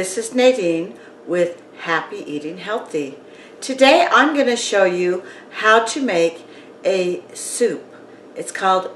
This is Nadine with Happy Eating Healthy. Today I'm going to show you how to make a soup. It's called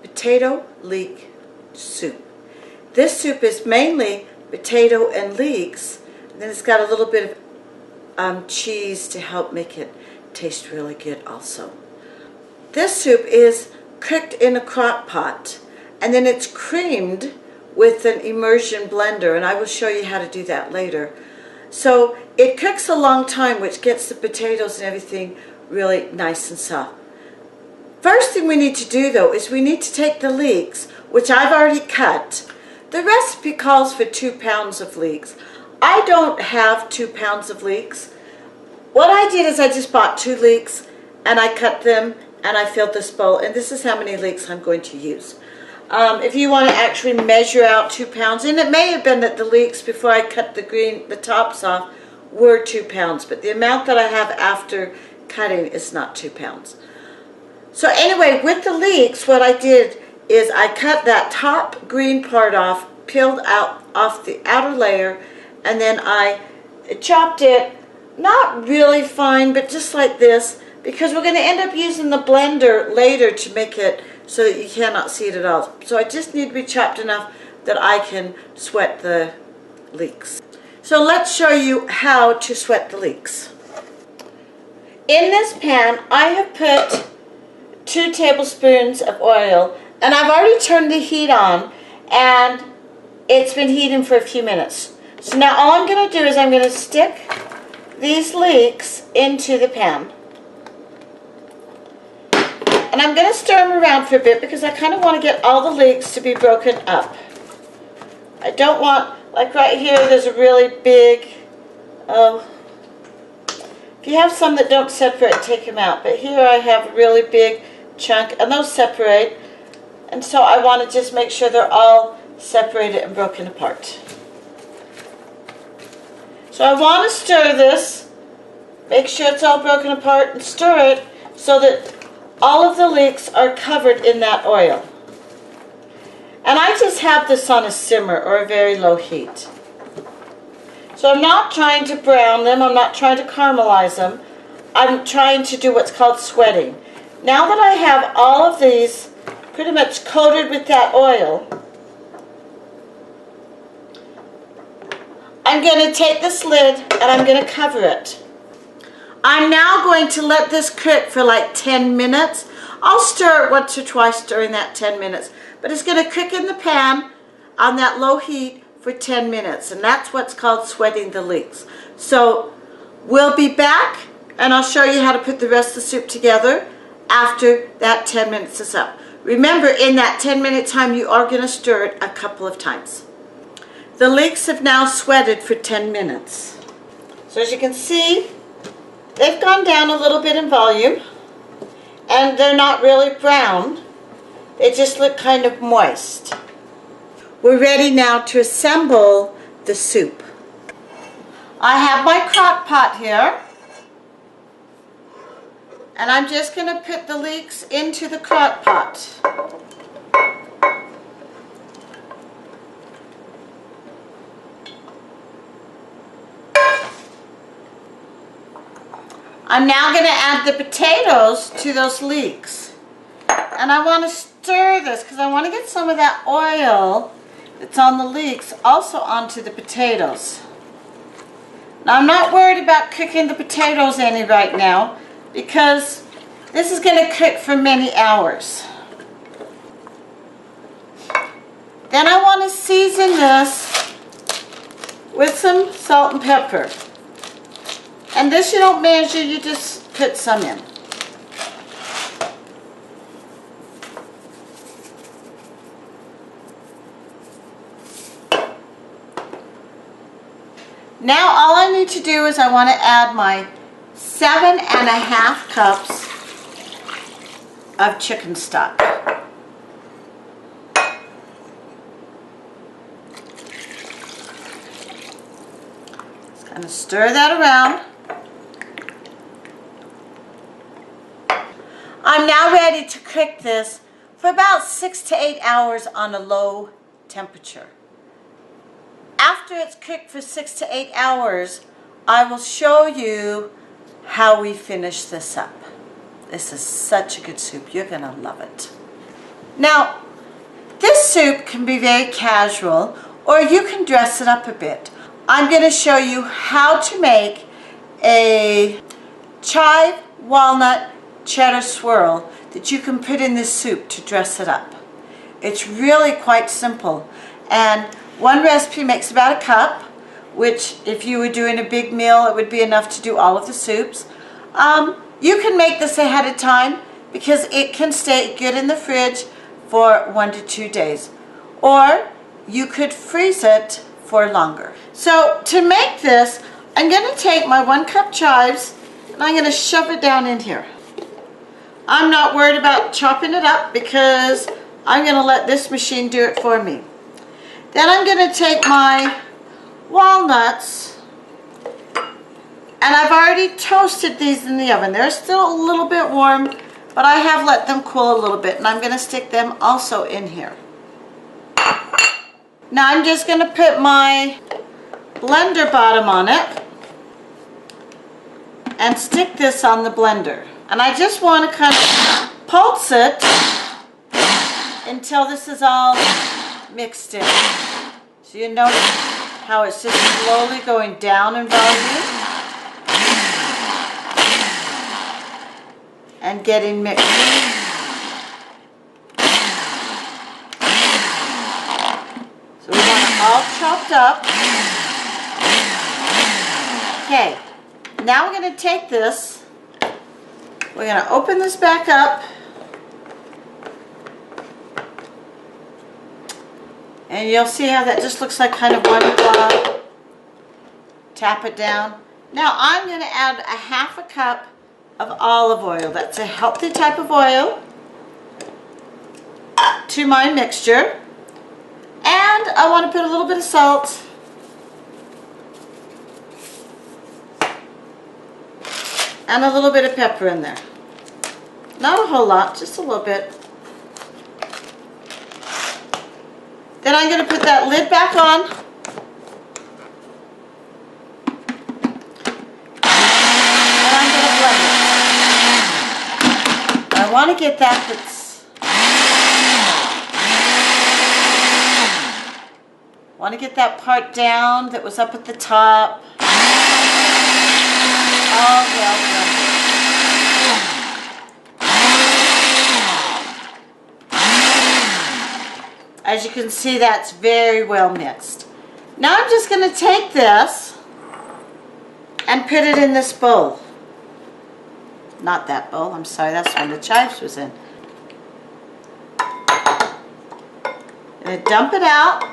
potato leek soup. This soup is mainly potato and leeks, and then it's got a little bit of cheese to help make it taste really good also. This soup is cooked in a crock pot, and then it's creamed with an immersion blender, and I will show you how to do that later. So it cooks a long time, which gets the potatoes and everything really nice and soft. First thing we need to do though is we need to take the leeks, which I've already cut. The recipe calls for 2 pounds of leeks. I don't have 2 pounds of leeks. What I did is I just bought 2 leeks and I cut them and I filled this bowl, and this is how many leeks I'm going to use. If you want to actually measure out 2 pounds, and it may have been that the leeks before I cut the tops off were 2 pounds, but the amount that I have after cutting is not 2 pounds. So anyway, with the leeks, what I did is I cut that top green part off, peeled out off the outer layer, and then I chopped it, not really fine, but just like this, because we're going to end up using the blender later to make it so that you cannot see it at all. So I just need to be chopped enough that I can sweat the leeks. So let's show you how to sweat the leeks. In this pan, I have put 2 tablespoons of oil, and I've already turned the heat on, and it's been heating for a few minutes. So now all I'm going to do is I'm going to stick these leeks into the pan. And I'm going to stir them around for a bit because I kind of want to get all the leeks to be broken up. I don't want, like right here, there's a really big, if you have some that don't separate, take them out. But here I have a really big chunk, and those separate. And so I want to just make sure they're all separated and broken apart. So I want to stir this, make sure it's all broken apart, and stir it so that all of the leeks are covered in that oil. And I just have this on a simmer or a very low heat. So I'm not trying to brown them, I'm not trying to caramelize them, I'm trying to do what's called sweating. Now that I have all of these pretty much coated with that oil, I'm going to take this lid and I'm going to cover it. I'm now going to let this cook for like 10 minutes. I'll stir it once or twice during that 10 minutes. But it's going to cook in the pan on that low heat for 10 minutes. And that's what's called sweating the leeks. So we'll be back and I'll show you how to put the rest of the soup together after that 10 minutes is up. Remember, in that 10-minute time you are going to stir it a couple of times. The leeks have now sweated for 10 minutes. So as you can see, they've gone down a little bit in volume, and they're not really brown. They just look kind of moist. We're ready now to assemble the soup. I have my crock pot here, and I'm just going to put the leeks into the crock pot. I'm now going to add the potatoes to those leeks. And I want to stir this because I want to get some of that oil that's on the leeks also onto the potatoes. Now I'm not worried about cooking the potatoes any right now because this is going to cook for many hours. Then I want to season this with some salt and pepper. And this you don't measure, you just put some in. Now all I need to do is I want to add my 7½ cups of chicken stock. Just kind of stir that around. I'm now ready to cook this for about 6 to 8 hours on a low temperature. After after it's cooked for 6 to 8 hours, I will show you how we finish this up. This is such a good soup. You're going to love it. Now, this soup can be very casual, or you can dress it up a bit. I'm going to show you how to make a chive, walnut, cheddar swirl that you can put in this soup to dress it up. It's really quite simple. And one recipe makes about a cup, which if you were doing a big meal, it would be enough to do all of the soups. You can make this ahead of time because it can stay good in the fridge for 1 to 2 days. Or you could freeze it for longer. So to make this, I'm going to take my 1 cup chives and I'm going to shove it down in here. I'm not worried about chopping it up because I'm going to let this machine do it for me. Then I'm going to take my walnuts, and I've already toasted these in the oven. They're still a little bit warm, but I have let them cool a little bit, and I'm going to stick them also in here. Now I'm just going to put my blender bottom on it and stick this on the blender. And I just want to kind of pulse it until this is all mixed in. So you notice how it's just slowly going down in volume and getting mixed. So we want it all chopped up. Okay, now we're going to take this, we're going to open this back up, and you'll see how that just looks like kind of one blob. Tap it down. Now I'm going to add a 1/2 cup of olive oil. That's a healthy type of oil to my mixture. And I want to put a little bit of salt. And a little bit of pepper in there. Not a whole lot, just a little bit. Then I'm going to put that lid back on. And I'm going to blend it. I want to get that part down that was up at the top. All well blended. As you can see, that's very well mixed. Now I'm just going to take this and put it in this bowl. Not that bowl, I'm sorry, that's one the chives was in. I'm going to dump it out.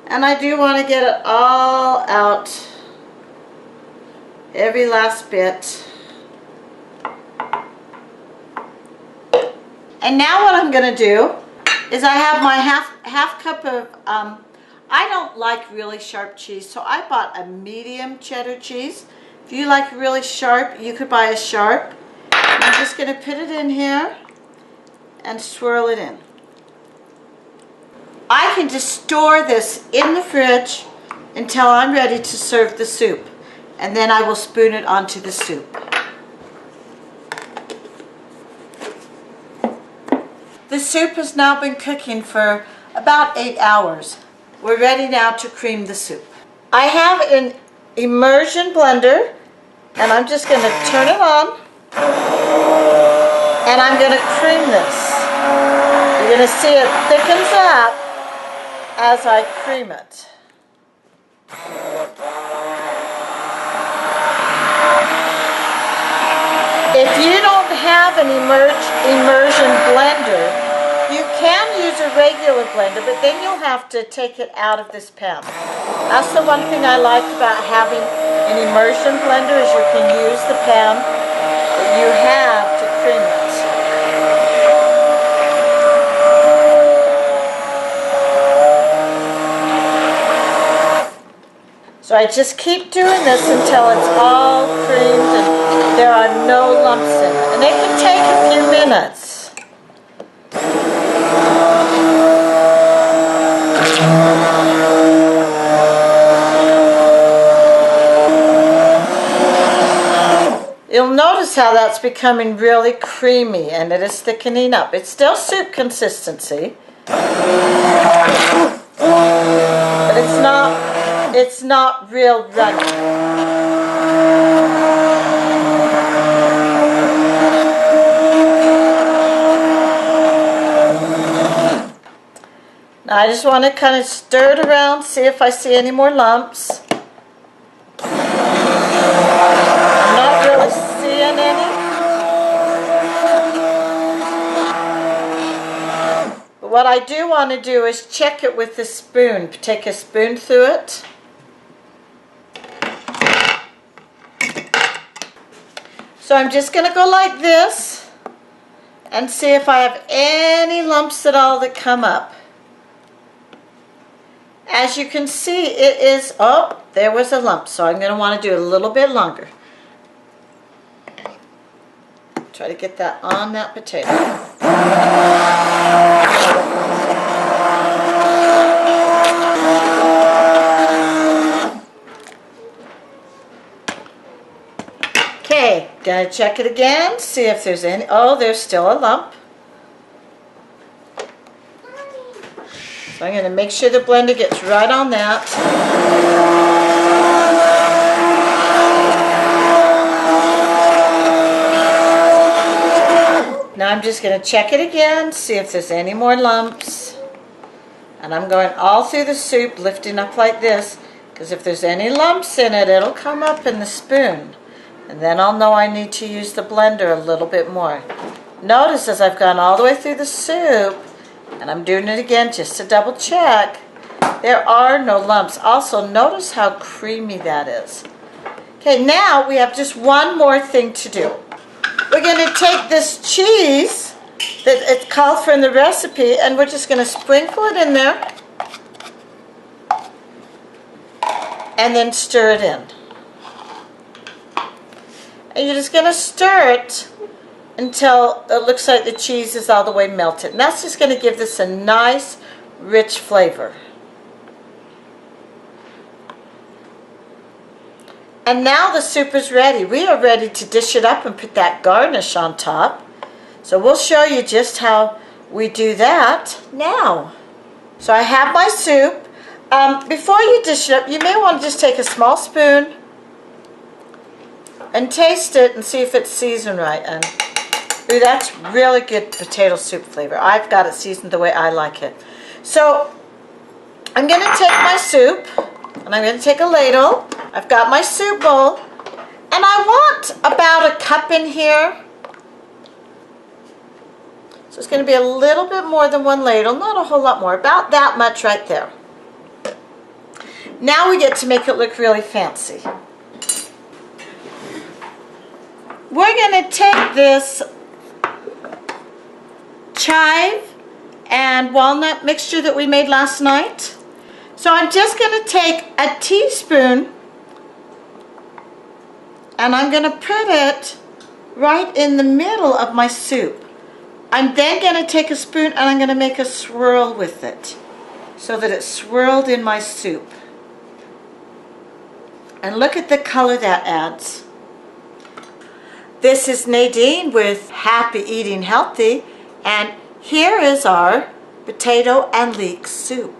And I do want to get it all out, every last bit. And now what I'm going to do is I have my half cup of, I don't like really sharp cheese, so I bought a medium cheddar cheese. If you like really sharp, you could buy a sharp. And I'm just going to put it in here and swirl it in. I can just store this in the fridge until I'm ready to serve the soup, and then I will spoon it onto the soup. The soup has now been cooking for about 8 hours. We're ready now to cream the soup. I have an immersion blender, and I'm just going to turn it on, and I'm going to cream this. You're going to see it thickens up as I cream it. If you don't have an immersion blender, you can use a regular blender, but then you'll have to take it out of this pan. That's the one thing I like about having an immersion blender, is you can use the pan that you have to cream it. So I just keep doing this until it's all creamed and there are no lumps in it. And it can take a few minutes. notice how that's becoming really creamy and it is thickening up. It's still soup consistency, but it's not real runny. Now I just want to kind of stir it around, see if I see any more lumps. I'm not really seeing any. But what I do want to do is check it with the spoon. Take a spoon through it. So I'm just going to go like this and see if I have any lumps at all that come up. As you can see, it is, oh, there was a lump, so I'm going to want to do it a little bit longer. Try to get that on that potato. Okay, gonna check it again, see if there's any, oh, there's still a lump. So I'm going to make sure the blender gets right on that. Now I'm just going to check it again, see if there's any more lumps. And I'm going all through the soup, lifting up like this, because if there's any lumps in it, it'll come up in the spoon. And then I'll know I need to use the blender a little bit more. Notice as I've gone all the way through the soup, and I'm doing it again just to double check, there are no lumps. Also, notice how creamy that is. Okay, now we have just one more thing to do. We're going to take this cheese that it's called for in the recipe, and we're just going to sprinkle it in there and then stir it in. And you're just going to stir it until it looks like the cheese is all the way melted. And that's just going to give this a nice, rich flavor. And now the soup is ready. We are ready to dish it up and put that garnish on top. So we'll show you just how we do that now. So I have my soup. Before you dish it up, you may want to just take a small spoon and taste it and see if it's seasoned right. And ooh, that's really good potato soup flavor. I've got it seasoned the way I like it. So I'm going to take my soup and I'm going to take a ladle. I've got my soup bowl and I want about a cup in here. So it's going to be a little bit more than one ladle, not a whole lot more, about that much right there. Now we get to make it look really fancy. We're going to take this chive and walnut mixture that we made last night. So I'm just going to take a teaspoon and I'm going to put it right in the middle of my soup. I'm then going to take a spoon and I'm going to make a swirl with it so that it's swirled in my soup. And look at the color that adds. This is Nadine with Happy Eating Healthy, and here is our potato and leek soup.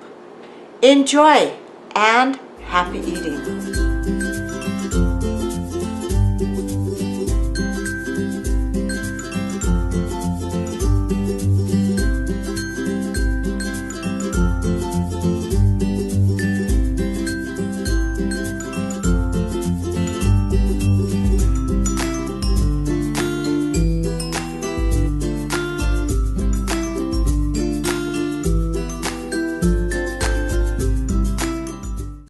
Enjoy and happy eating.